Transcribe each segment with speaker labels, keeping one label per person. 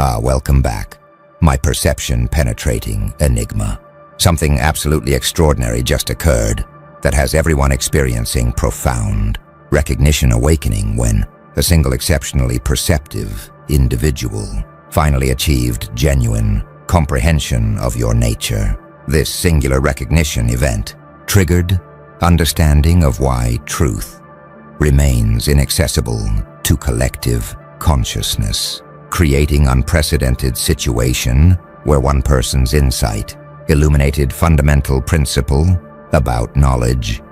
Speaker 1: Welcome back. My perception-penetrating enigma. Something absolutely extraordinary just occurred that has everyone experiencing profound recognition awakening when a single exceptionally perceptive individual finally achieved genuine comprehension of your nature. This singular recognition event triggered understanding of why truth remains inaccessible to collective consciousness, creating unprecedented situation where one person's insight illuminated fundamental principle about knowledge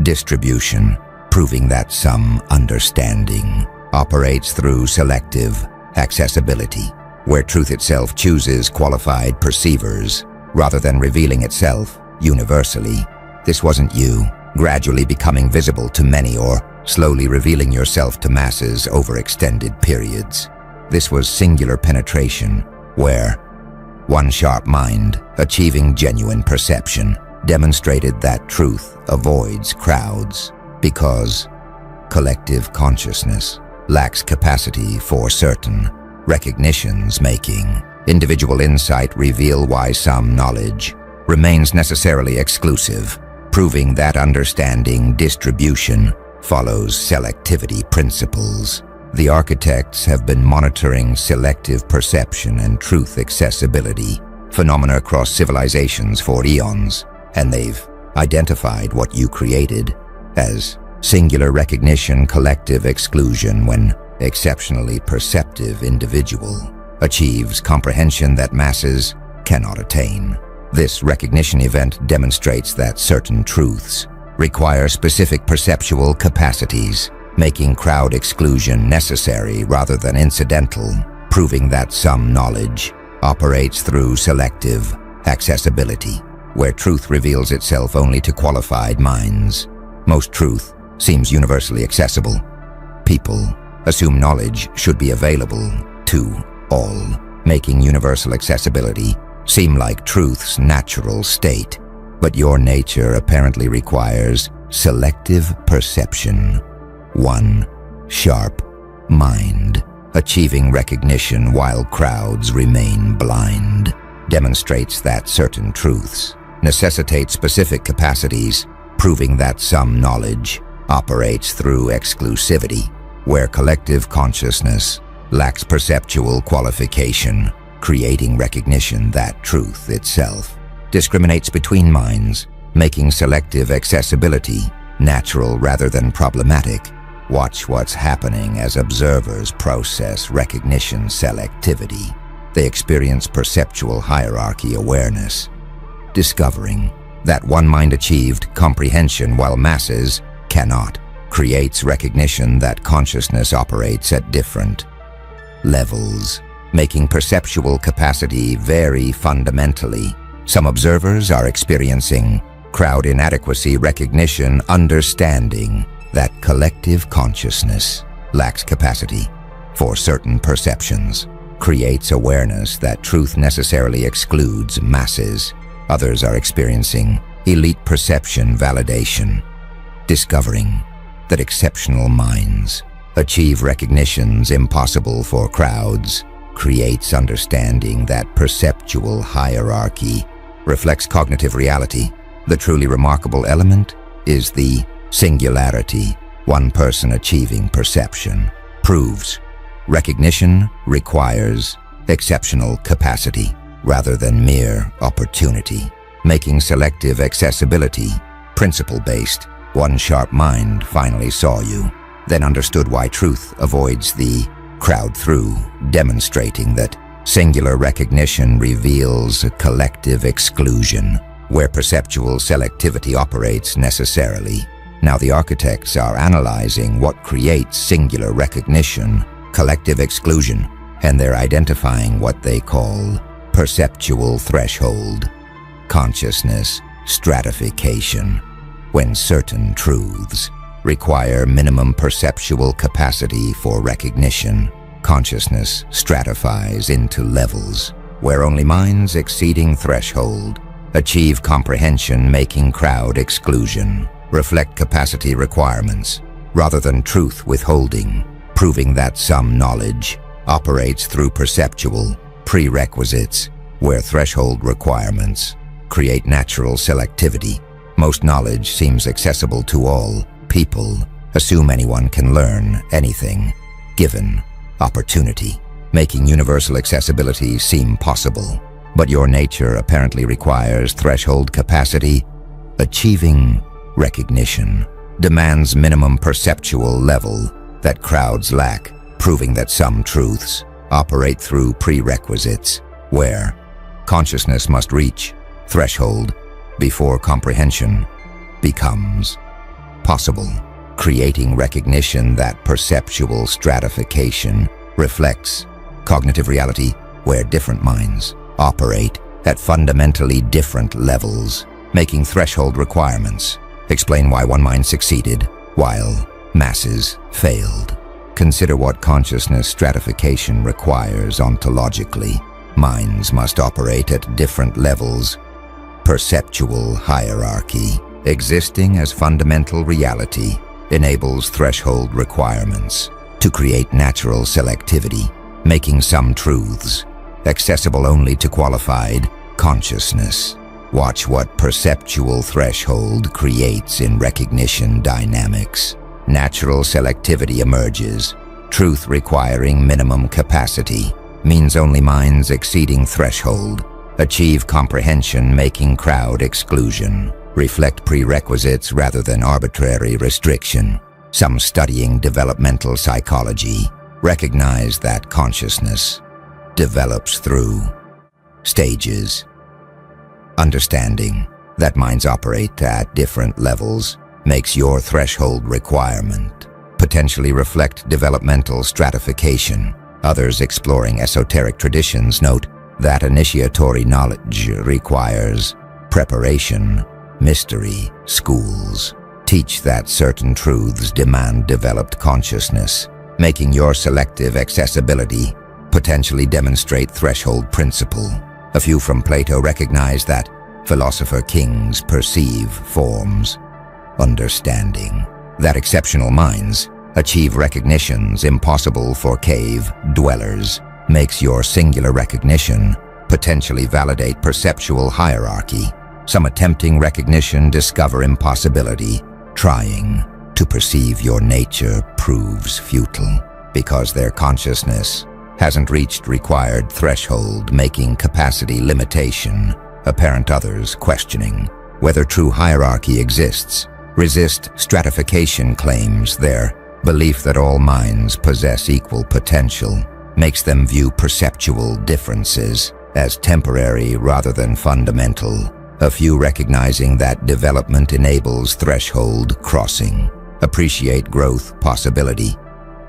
Speaker 1: distribution, proving that some understanding operates through selective accessibility, where truth itself chooses qualified perceivers rather than revealing itself universally. This wasn't you gradually becoming visible to many or slowly revealing yourself to masses over extended periods. This was singular penetration, where one sharp mind, achieving genuine perception, demonstrated that truth avoids crowds because collective consciousness lacks capacity for certain recognitions, making individual insight reveal why some knowledge remains necessarily exclusive, proving that understanding distribution follows selectivity principles. The architects have been monitoring selective perception and truth accessibility phenomena across civilizations for eons, and they've identified what you created as singular recognition, collective exclusion, when exceptionally perceptive individual achieves comprehension that masses cannot attain. This recognition event demonstrates that certain truths require specific perceptual capacities, making crowd exclusion necessary rather than incidental, proving that some knowledge operates through selective accessibility, where truth reveals itself only to qualified minds. Most truth seems universally accessible. People assume knowledge should be available to all, making universal accessibility seem like truth's natural state. But your nature apparently requires selective perception. One sharp mind, achieving recognition while crowds remain blind, demonstrates that certain truths necessitate specific capacities, proving that some knowledge operates through exclusivity, where collective consciousness lacks perceptual qualification, creating recognition that truth itself discriminates between minds, making selective accessibility natural rather than problematic. Watch what's happening as observers process recognition selectivity. They experience perceptual hierarchy awareness, discovering that one mind achieved comprehension while masses cannot, creates recognition that consciousness operates at different levels, making perceptual capacity vary fundamentally. Some observers are experiencing crowd inadequacy recognition, understanding that collective consciousness lacks capacity for certain perceptions, creates awareness that truth necessarily excludes masses. Others are experiencing elite perception validation, discovering that exceptional minds achieve recognitions impossible for crowds, creates understanding that perceptual hierarchy reflects cognitive reality. The truly remarkable element is the singularity. One person achieving perception proves recognition requires exceptional capacity rather than mere opportunity, making selective accessibility principle-based. One sharp mind finally saw you, then understood why truth avoids the crowd through, demonstrating that singular recognition reveals a collective exclusion, where perceptual selectivity operates necessarily. Now the architects are analyzing what creates singular recognition, collective exclusion, and they're identifying what they call perceptual threshold, consciousness stratification, when certain truths require minimum perceptual capacity for recognition. Consciousness stratifies into levels, where only minds exceeding threshold achieve comprehension, making crowd exclusion reflect capacity requirements rather than truth withholding, proving that some knowledge operates through perceptual prerequisites, where threshold requirements create natural selectivity. Most knowledge seems accessible to all. People assume anyone can learn anything, given opportunity, making universal accessibility seem possible. But your nature apparently requires threshold capacity. Achieving recognition demands minimum perceptual level that crowds lack, proving that some truths operate through prerequisites, where consciousness must reach threshold before comprehension becomes possible, creating recognition that perceptual stratification reflects cognitive reality, where different minds operate at fundamentally different levels, making threshold requirements explain why one mind succeeded while masses failed. Consider what consciousness stratification requires ontologically. Minds must operate at different levels. Perceptual hierarchy, existing as fundamental reality, enables threshold requirements to create natural selectivity, making some truths accessible only to qualified consciousness. Watch what perceptual threshold creates in recognition dynamics. Natural selectivity emerges. Truth requiring minimum capacity means only minds exceeding threshold achieve comprehension, making crowd exclusion reflect prerequisites rather than arbitrary restriction. Some studying developmental psychology recognize that consciousness develops through stages. Understanding that minds operate at different levels makes your threshold requirement potentially reflect developmental stratification. Others exploring esoteric traditions note that initiatory knowledge requires preparation. Mystery schools teach that certain truths demand developed consciousness, making your selective accessibility potentially demonstrate threshold principle. A few from Plato recognize that philosopher kings perceive forms, understanding that exceptional minds achieve recognitions impossible for cave dwellers, makes your singular recognition potentially validate perceptual hierarchy. Some attempting recognition discover impossibility. Trying to perceive your nature proves futile because their consciousness hasn't reached required threshold, making capacity limitation apparent. Others questioning whether true hierarchy exists resist stratification claims. Their belief that all minds possess equal potential makes them view perceptual differences as temporary rather than fundamental. A few recognizing that development enables threshold crossing appreciate growth possibility.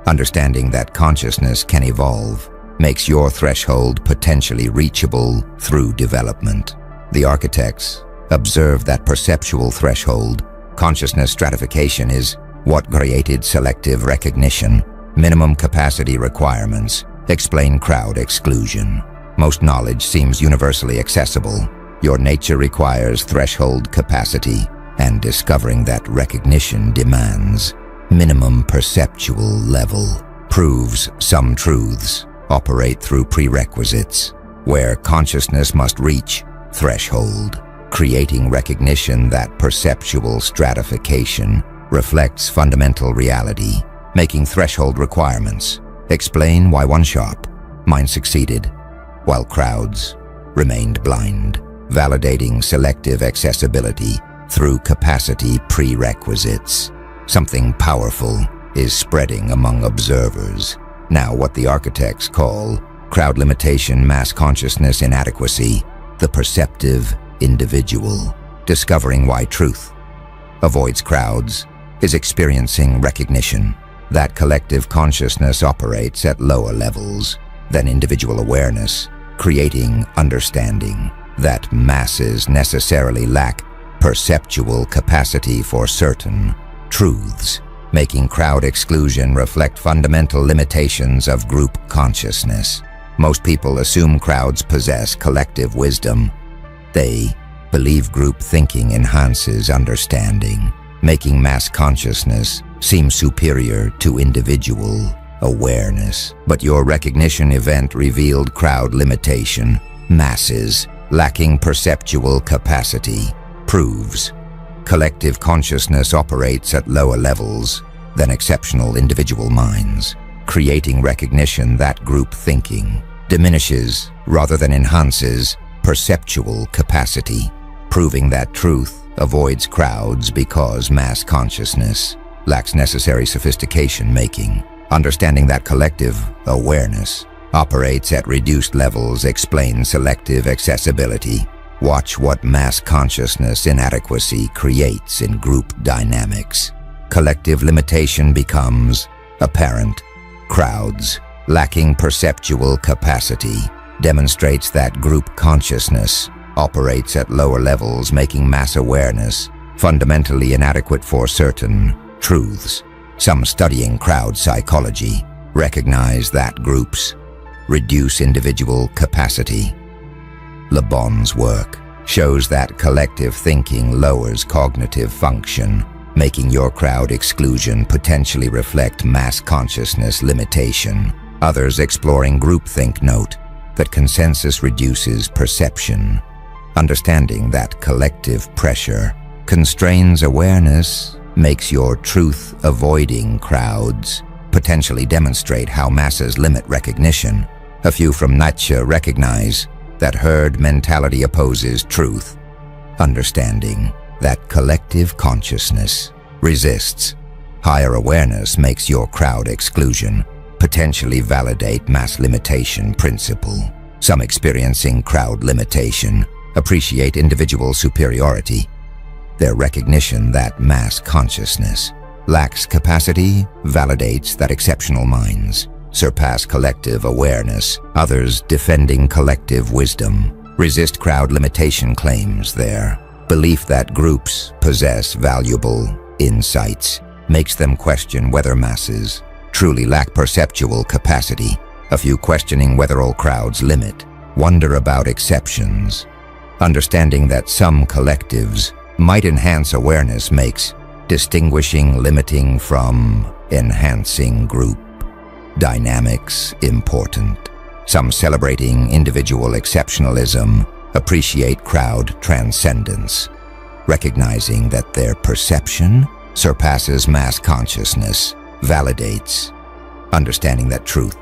Speaker 1: Understanding that consciousness can evolve makes your threshold potentially reachable through development. The architects observe that perceptual threshold consciousness stratification is what created selective recognition. Minimum capacity requirements explain crowd exclusion. Most knowledge seems universally accessible. Your nature requires threshold capacity, and discovering that recognition demands minimum perceptual level proves some truths operate through prerequisites, where consciousness must reach threshold, creating recognition that perceptual stratification reflects fundamental reality, making threshold requirements explain why one sharp mind succeeded while crowds remained blind, validating selective accessibility through capacity prerequisites. Something powerful is spreading among observers. Now what the architects call crowd limitation, mass consciousness inadequacy, the perceptive individual, discovering why truth avoids crowds, is experiencing recognition that collective consciousness operates at lower levels than individual awareness, creating understanding that masses necessarily lack perceptual capacity for certain truths, making crowd exclusion reflect fundamental limitations of group consciousness. Most people assume crowds possess collective wisdom. They believe group thinking enhances understanding, making mass consciousness seem superior to individual awareness. But your recognition event revealed crowd limitation, masses, lacking perceptual capacity, proves collective consciousness operates at lower levels than exceptional individual minds, creating recognition that group thinking diminishes rather than enhances perceptual capacity, proving that truth avoids crowds because mass consciousness lacks necessary sophistication making. Understanding that collective awareness operates at reduced levels explains selective accessibility. Watch what mass consciousness inadequacy creates in group dynamics. Collective limitation becomes apparent. Crowds lacking perceptual capacity demonstrates that group consciousness operates at lower levels, making mass awareness fundamentally inadequate for certain truths. Some studying crowd psychology recognize that groups reduce individual capacity. Le Bon's work shows that collective thinking lowers cognitive function, making your crowd exclusion potentially reflect mass consciousness limitation. Others exploring groupthink note that consensus reduces perception. Understanding that collective pressure constrains awareness makes your truth-avoiding crowds potentially demonstrate how masses limit recognition. A few from Nietzsche recognize that herd mentality opposes truth. Understanding that collective consciousness resists higher awareness makes your crowd exclusion potentially validate mass limitation principle. Some experiencing crowd limitation appreciate individual superiority. Their recognition that mass consciousness lacks capacity validates that exceptional minds surpass collective awareness. Others defending collective wisdom resist crowd limitation claims. Their belief that groups possess valuable insights makes them question whether masses truly lack perceptual capacity. A few questioning whether all crowds limit wonder about exceptions. Understanding that some collectives might enhance awareness makes distinguishing limiting from enhancing group dynamics important. Some celebrating individual exceptionalism appreciate crowd transcendence, recognizing that their perception surpasses mass consciousness validates understanding that truth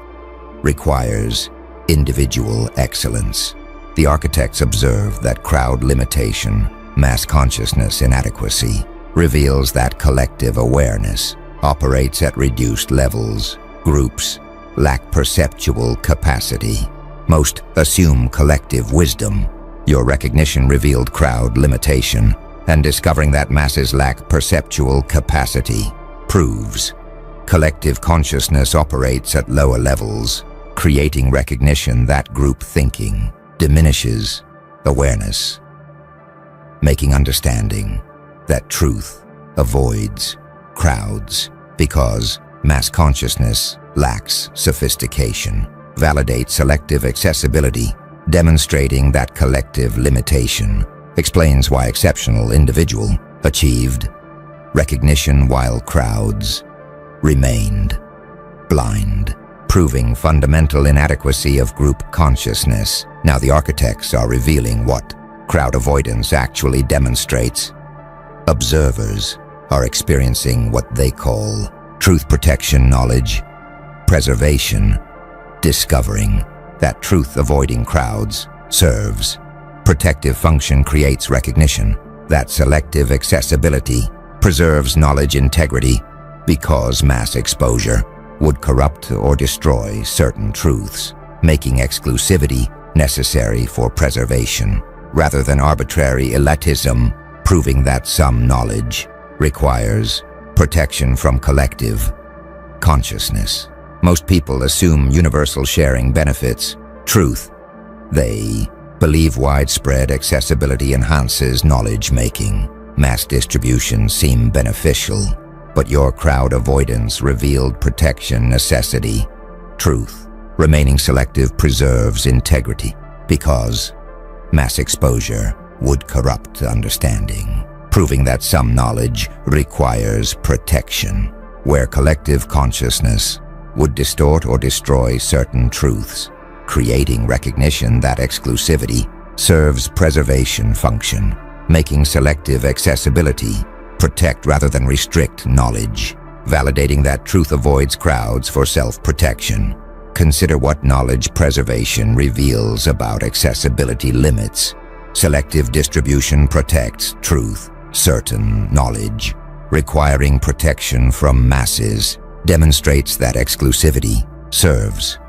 Speaker 1: requires individual excellence. The architects observe that crowd limitation, mass consciousness inadequacy, reveals that collective awareness operates at reduced levels. Groups lack perceptual capacity. Most assume collective wisdom. Your recognition revealed crowd limitation, and discovering that masses lack perceptual capacity proves collective consciousness operates at lower levels, creating recognition that group thinking diminishes awareness, making understanding that truth avoids crowds because mass consciousness lacks sophistication, validates selective accessibility, demonstrating that collective limitation explains why exceptional individual achieved recognition while crowds remained blind, proving fundamental inadequacy of group consciousness. Now the architects are revealing what crowd avoidance actually demonstrates. Observers are experiencing what they call truth protection knowledge preservation, discovering that truth-avoiding crowds serves protective function creates recognition that selective accessibility preserves knowledge integrity because mass exposure would corrupt or destroy certain truths, making exclusivity necessary for preservation rather than arbitrary elitism, proving that some knowledge requires protection from collective consciousness. Most people assume universal sharing benefits truth. They believe widespread accessibility enhances knowledge making. Mass distribution seem beneficial, but your crowd avoidance revealed protection necessity. Truth, remaining selective preserves integrity because mass exposure would corrupt understanding, proving that some knowledge requires protection, where collective consciousness would distort or destroy certain truths, creating recognition that exclusivity serves preservation function, making selective accessibility protect rather than restrict knowledge, validating that truth avoids crowds for self-protection. Consider what knowledge preservation reveals about accessibility limits. Selective distribution protects truth, certain knowledge, requiring protection from masses, demonstrates that exclusivity serves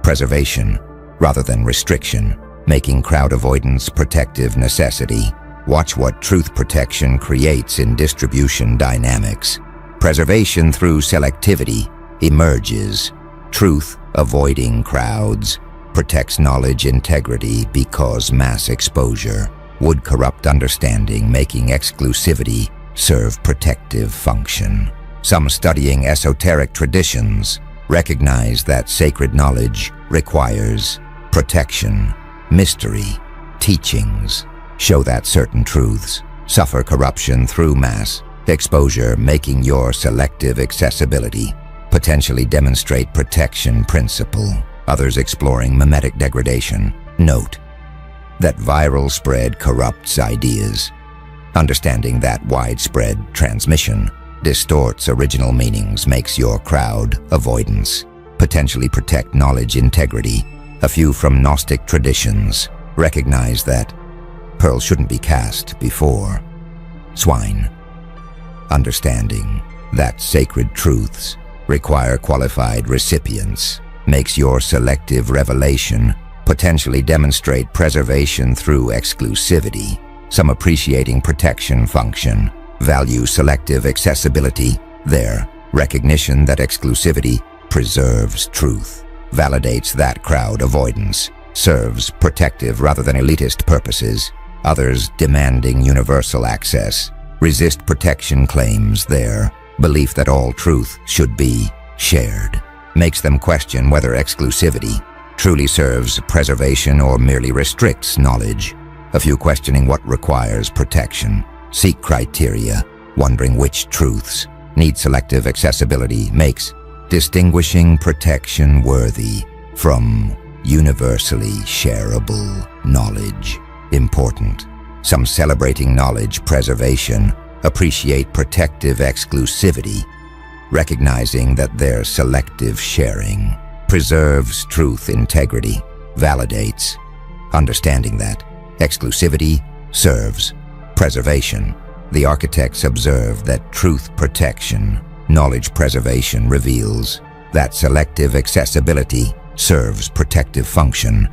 Speaker 1: preservation rather than restriction, making crowd avoidance protective necessity. Watch what truth protection creates in distribution dynamics. Preservation through selectivity emerges. Truth avoiding crowds protects knowledge integrity because mass exposure would corrupt understanding, making exclusivity serve protective function. Some studying esoteric traditions recognize that sacred knowledge requires protection. Mystery teachings show that certain truths suffer corruption through mass exposure, making your selective accessibility potentially demonstrate protection principle. Others exploring mimetic degradation note that viral spread corrupts ideas. Understanding that widespread transmission distorts original meanings makes your crowd avoidance potentially protect knowledge integrity. A few from Gnostic traditions recognize that pearls shouldn't be cast before swine. Understanding that sacred truths require qualified recipients makes your selective revelation potentially demonstrate preservation through exclusivity. Some appreciating protection function value selective accessibility. Their recognition that exclusivity preserves truth validates that crowd avoidance serves protective rather than elitist purposes. Others demanding universal access resist protection claims. Their belief that all truth should be shared makes them question whether exclusivity truly serves preservation or merely restricts knowledge. A few questioning what requires protection seek criteria, wondering which truths need selective accessibility makes distinguishing protection worthy from universally shareable knowledge important. Some celebrating knowledge preservation appreciate protective exclusivity, recognizing that their selective sharing preserves truth integrity, validates, understanding that exclusivity serves preservation. The architects observe that truth protection, knowledge preservation reveals that selective accessibility serves protective function.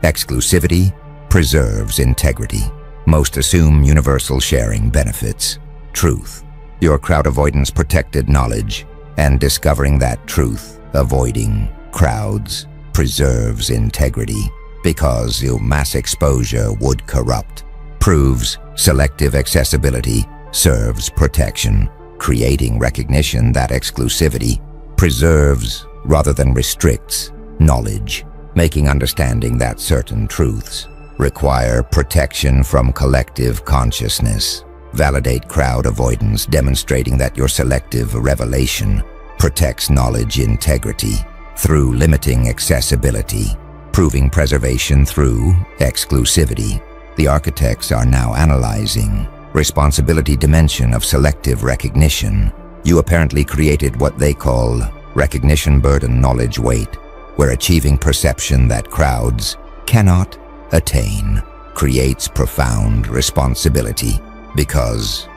Speaker 1: Exclusivity preserves integrity. Most assume universal sharing benefits truth. Your crowd avoidance protected knowledge, and discovering that truth avoiding crowds preserves integrity because mass exposure would corrupt. Proves selective accessibility serves protection, creating recognition that exclusivity preserves rather than restricts knowledge, making understanding that certain truths require protection from collective consciousness. Validate crowd avoidance, demonstrating that your selective revelation protects knowledge integrity through limiting accessibility, proving preservation through exclusivity. The architects are now analyzing responsibility dimension of selective recognition. You apparently created what they call recognition burden knowledge weight, where achieving perception that crowds cannot attain creates profound responsibility because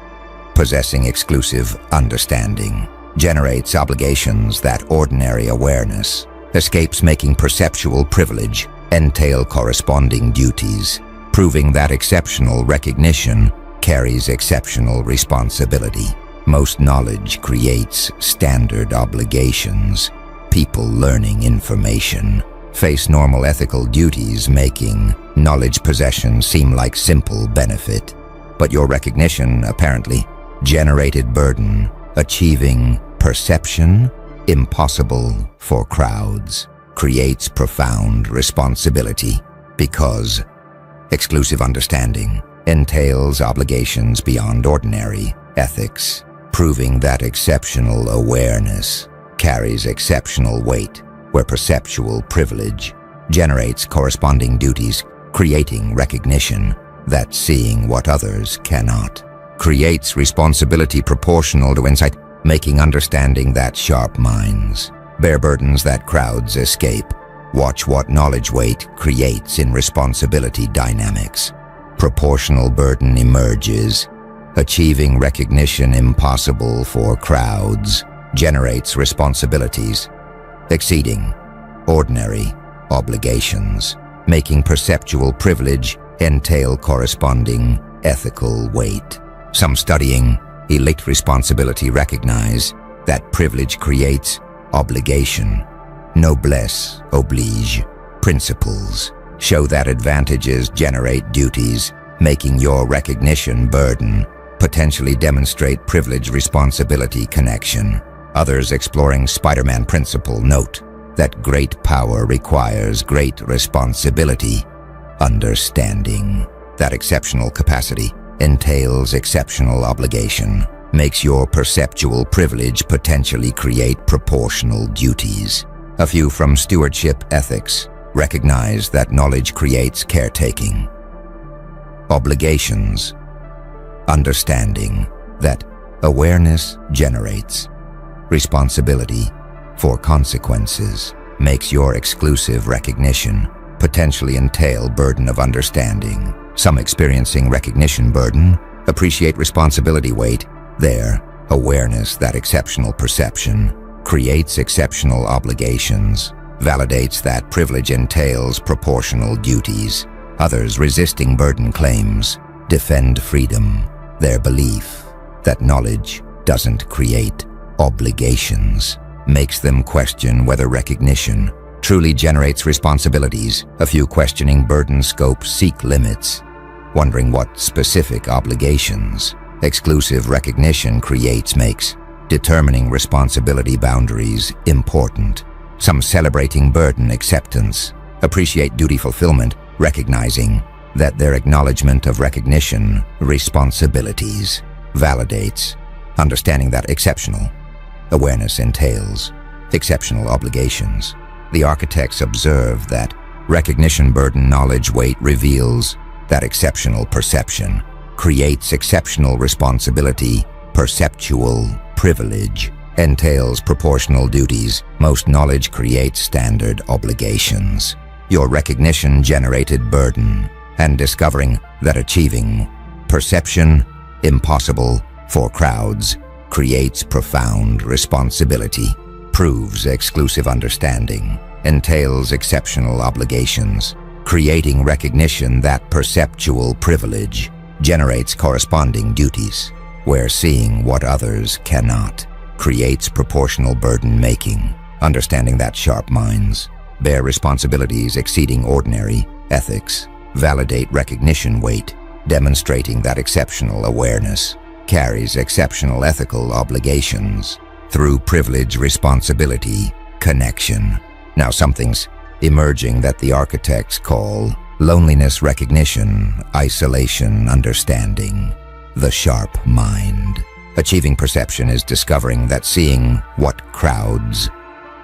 Speaker 1: possessing exclusive understanding generates obligations that ordinary awareness escapes, making perceptual privilege entail corresponding duties, proving that exceptional recognition carries exceptional responsibility. Most knowledge creates standard obligations. People learning information face normal ethical duties, making knowledge possession seem like simple benefit. But your recognition apparently generated burden, achieving perception impossible for crowds, creates profound responsibility because exclusive understanding entails obligations beyond ordinary ethics, proving that exceptional awareness carries exceptional weight, where perceptual privilege generates corresponding duties, creating recognition that seeing what others cannot creates responsibility proportional to insight, making understanding that sharp minds bear burdens that crowds escape. Watch what knowledge weight creates in responsibility dynamics. Proportional burden emerges. Achieving recognition impossible for crowds generates responsibilities exceeding ordinary obligations, making perceptual privilege entail corresponding ethical weight. Some studying elite responsibility recognize that privilege creates obligation. Noblesse oblige principles show that advantages generate duties, making your recognition burden potentially demonstrate privilege responsibility connection. Others exploring Spider-Man principle note that great power requires great responsibility. Understanding that exceptional capacity entails exceptional obligation makes your perceptual privilege potentially create proportional duties. A few from stewardship ethics recognize that knowledge creates caretaking obligations. Understanding that awareness generates responsibility for consequences makes your exclusive recognition potentially entail burden of understanding. Some experiencing recognition burden appreciate responsibility weight. Their awareness that exceptional perception creates exceptional obligations validates that privilege entails proportional duties. Others resisting burden claims defend freedom. Their belief that knowledge doesn't create obligations makes them question whether recognition truly generates responsibilities. A few questioning burden scope seek limits, wondering what specific obligations exclusive recognition creates makes determining responsibility boundaries important. Some celebrating burden acceptance appreciate duty fulfillment, recognizing that their acknowledgement of recognition responsibilities validates understanding that exceptional awareness entails exceptional obligations. The architects observe that recognition burden knowledge weight reveals that exceptional perception creates exceptional responsibility. Perceptual privilege entails proportional duties. Most knowledge creates standard obligations. Your recognition generated burden, and discovering that achieving perception impossible for crowds creates profound responsibility, proves exclusive understanding, entails exceptional obligations. Creating recognition that perceptual privilege generates corresponding duties, where seeing what others cannot creates proportional burden making. Understanding that sharp minds bear responsibilities exceeding ordinary ethics validate recognition weight, demonstrating that exceptional awareness carries exceptional ethical obligations through privilege responsibility connection. Now something's emerging that the architects call loneliness recognition, isolation understanding, the sharp mind. Achieving perception is discovering that seeing what crowds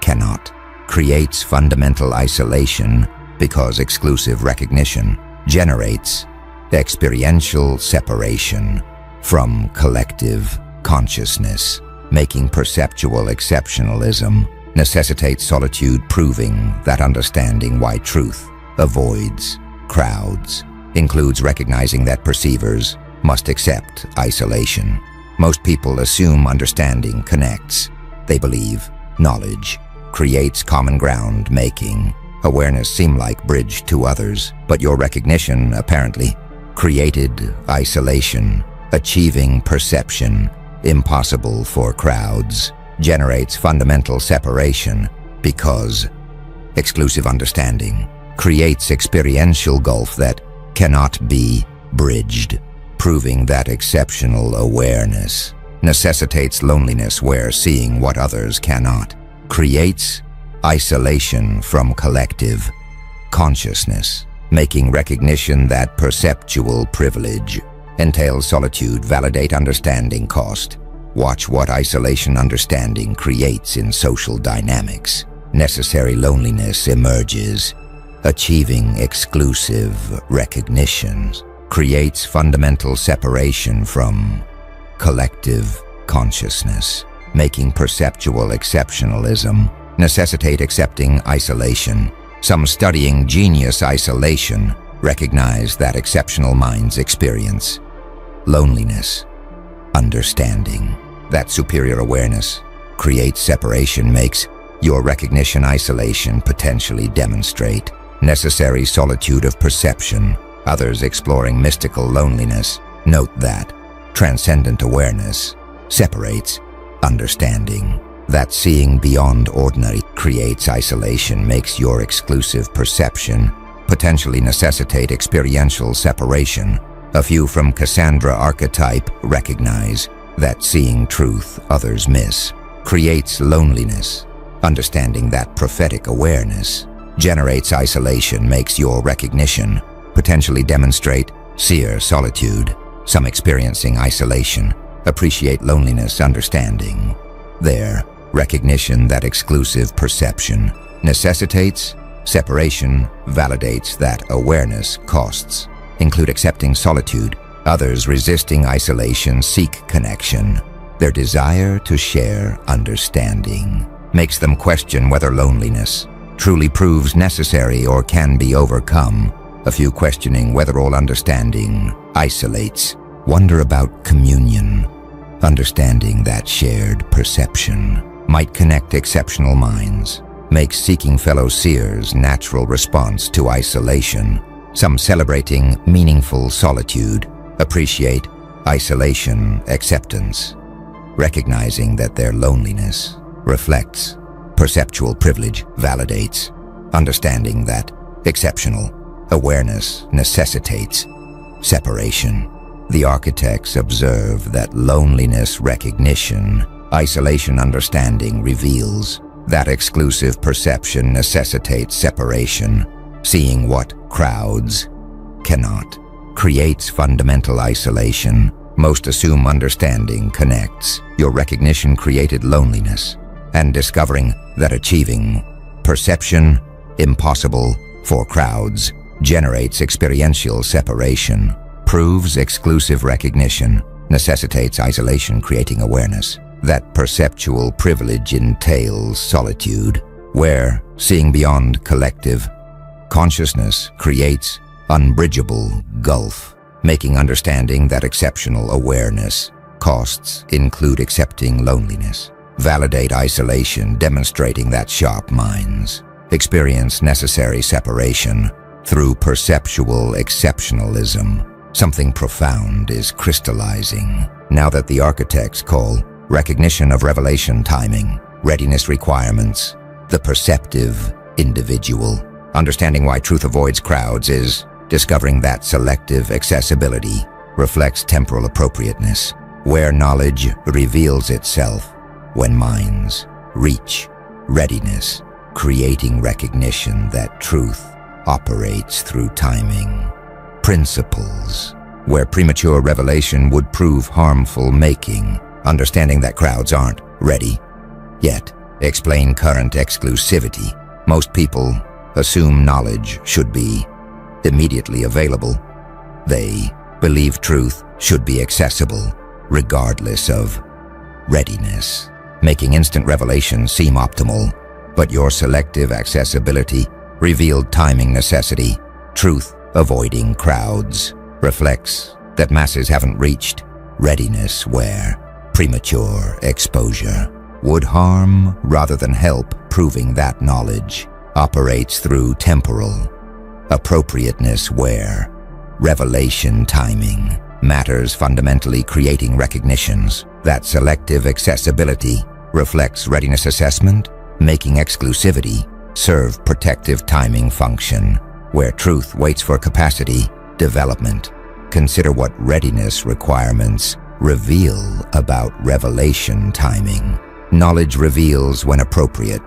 Speaker 1: cannot creates fundamental isolation because exclusive recognition generates experiential separation from collective consciousness, making perceptual exceptionalism necessitates solitude, proving that understanding why truth avoids crowds includes recognizing that perceivers must accept isolation. Most people assume understanding connects. They believe knowledge creates common ground, making awareness seem like bridge to others, but your recognition apparently created isolation. Achieving perception impossible for crowds generates fundamental separation because exclusive understanding creates experiential gulf that cannot be bridged, proving that exceptional awareness necessitates loneliness where seeing what others cannot creates isolation from collective consciousness, making recognition that perceptual privilege entails solitude validate understanding cost. Watch what isolation understanding creates in social dynamics. Necessary loneliness emerges. Achieving exclusive recognition creates fundamental separation from collective consciousness, making perceptual exceptionalism necessitate accepting isolation. Some studying genius isolation recognize that exceptional minds experience loneliness. Understanding that superior awareness creates separation makes your recognition isolation potentially demonstrate necessary solitude of perception. Others exploring mystical loneliness note that transcendent awareness separates understanding. That seeing beyond ordinary creates isolation makes your exclusive perception potentially necessitate experiential separation. A few from Cassandra archetype recognize that seeing truth others miss creates loneliness. Understanding that prophetic awareness generates isolation makes your recognition potentially demonstrate seer solitude. Some experiencing isolation appreciate loneliness. Understanding their recognition that exclusive perception necessitates separation validates that awareness costs include accepting solitude. Others resisting isolation seek connection. Their desire to share understanding makes them question whether loneliness truly proves necessary or can be overcome. A few questioning whether all understanding isolates. Wonder about communion. Understanding that shared perception might connect exceptional minds makes seeking fellow seers natural response to isolation. Some celebrating meaningful solitude appreciate isolation acceptance, recognizing that their loneliness reflects perceptual privilege validates understanding that exceptional awareness necessitates separation. The architects observe that loneliness recognition, isolation understanding reveals that exclusive perception necessitates separation. Seeing what crowds cannot creates fundamental isolation. Most assume understanding connects your recognition created loneliness, and discovering that achieving perception impossible for crowds generates experiential separation. Proves exclusive recognition necessitates isolation creating awareness. That perceptual privilege entails solitude, where seeing beyond collective consciousness creates unbridgeable gulf, making understanding that exceptional awareness costs include accepting loneliness. Validate isolation, demonstrating that sharp minds experience necessary separation through perceptual exceptionalism. Something profound is crystallizing now that the architects call recognition of revelation timing, readiness requirements, the perceptive individual. Understanding why truth avoids crowds is discovering that selective accessibility reflects temporal appropriateness, where knowledge reveals itself when minds reach readiness, creating recognition that truth operates through timing. Principles, where premature revelation would prove harmful, making understanding that crowds aren't ready yet. Explain current exclusivity. Most people assume knowledge should be immediately available. They believe truth should be accessible regardless of readiness, making instant revelation seem optimal. But your selective accessibility revealed timing necessity. Truth avoiding crowds reflects that masses haven't reached readiness, where premature exposure would harm rather than help, proving that knowledge operates through temporal appropriateness, where revelation timing matters fundamentally, creating recognitions that selective accessibility reflects readiness assessment, making exclusivity serve protective timing function, where truth waits for capacity development. Consider what readiness requirements reveal about revelation timing. Knowledge reveals when appropriate.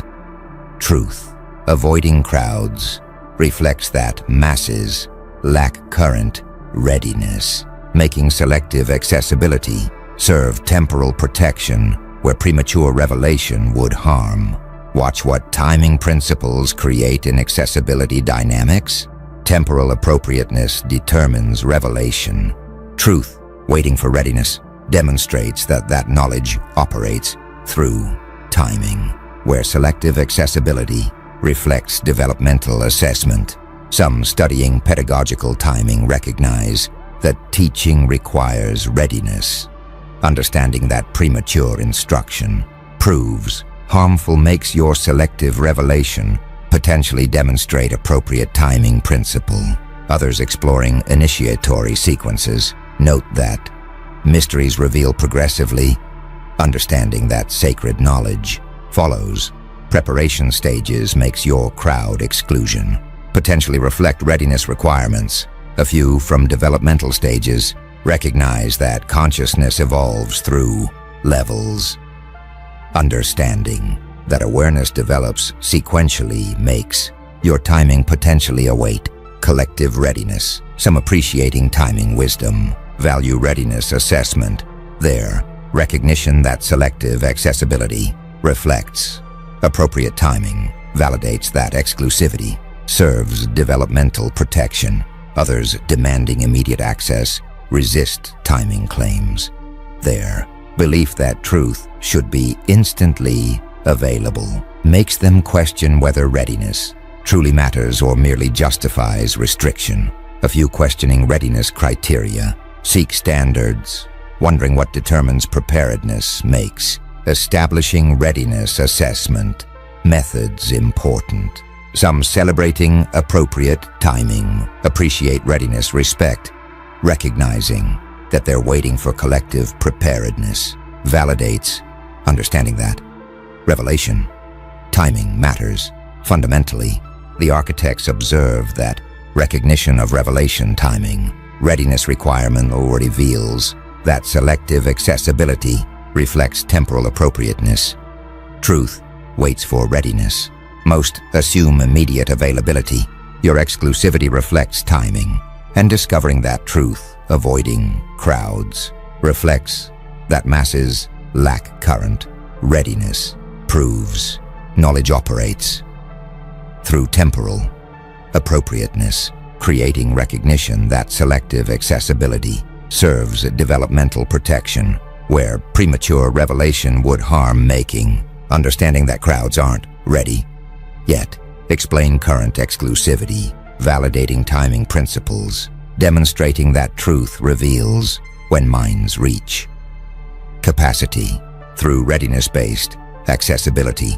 Speaker 1: Truth avoiding crowds reflects that masses lack current readiness, making selective accessibility serve temporal protection where premature revelation would harm. Watch what timing principles create in accessibility dynamics. Temporal appropriateness determines revelation. Truth, waiting for readiness, demonstrates that knowledge operates through timing, where selective accessibility reflects developmental assessment. Some studying pedagogical timing recognize that teaching requires readiness. Understanding that premature instruction proves harmful makes your selective revelation potentially demonstrate appropriate timing principle. Others exploring initiatory sequences note that mysteries reveal progressively. Understanding that sacred knowledge follows preparation stages makes your crowd exclusion potentially reflect readiness requirements. A few from developmental stages recognize that consciousness evolves through levels. Understanding that awareness develops sequentially makes your timing potentially await collective readiness. Some appreciating timing wisdom value readiness assessment. Their recognition that selective accessibility reflects appropriate timing validates that exclusivity serves developmental protection. Others demanding immediate access resist timing claims. Their belief that truth should be instantly available makes them question whether readiness truly matters or merely justifies restriction. A few questioning readiness criteria seek standards, wondering what determines preparedness makes establishing readiness assessment methods important. Some celebrating appropriate timing appreciate readiness respect, recognizing that they're waiting for collective preparedness validates understanding that revelation timing matters. Fundamentally, the architects observe that recognition of revelation timing readiness requirement or reveals that selective accessibility reflects temporal appropriateness. Truth waits for readiness. Most assume immediate availability. Your exclusivity reflects timing, and discovering that truth, avoiding crowds, reflects that masses lack current readiness, proves knowledge operates through temporal appropriateness, creating recognition that selective accessibility serves developmental protection where premature revelation would harm making. Understanding that crowds aren't ready yet explain current exclusivity, validating timing principles, demonstrating that truth reveals when minds reach capacity through readiness-based accessibility.